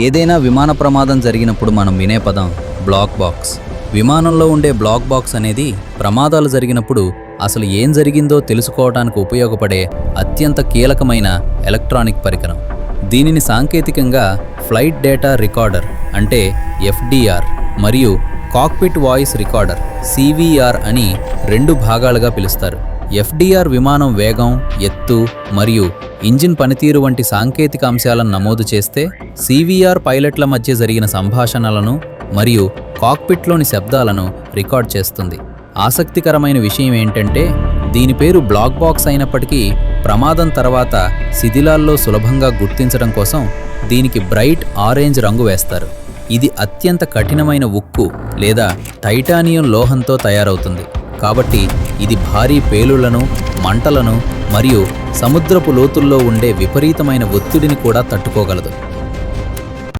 ఏదైనా విమాన ప్రమాదం జరిగినప్పుడు మనం వినే పదం బ్లాక్ బాక్స్. విమానంలో ఉండే బ్లాక్ బాక్స్ అనేది ప్రమాదాలు జరిగినప్పుడు అసలు ఏం జరిగిందో తెలుసుకోవడానికి ఉపయోగపడే అత్యంత కీలకమైన ఎలక్ట్రానిక్ పరికరం. దీనిని సాంకేతికంగా ఫ్లైట్ డేటా రికార్డర్ అంటే ఎఫ్డిఆర్ మరియు కాక్పిట్ వాయిస్ రికార్డర్ సివిఆర్ అని 2 భాగాలుగా పిలుస్తారు. ఎఫ్డిఆర్ విమానం వేగం, ఎత్తు మరియు ఇంజిన్ పనితీరు వంటి సాంకేతిక అంశాలను నమోదు చేస్తే, సివిఆర్ పైలట్ల మధ్య జరిగిన సంభాషణలను మరియు కాక్పిట్లోని శబ్దాలను రికార్డ్ చేస్తుంది. ఆసక్తికరమైన విషయం ఏంటంటే, దీని పేరు బ్లాక్ బాక్స్ అయినప్పటికీ ప్రమాదం తర్వాత శిథిలాల్లో సులభంగా గుర్తించడం కోసం దీనికి బ్రైట్ ఆరెంజ్ రంగు వేస్తారు. ఇది అత్యంత కఠినమైన ఉక్కు లేదా టైటానియం లోహంతో తయారవుతుంది. కాబట్టి ఇది భారీ పేలుళ్లను, మంటలను మరియు సముద్రపు లోతుల్లో ఉండే విపరీతమైన ఒత్తిడిని కూడా తట్టుకోగలదు.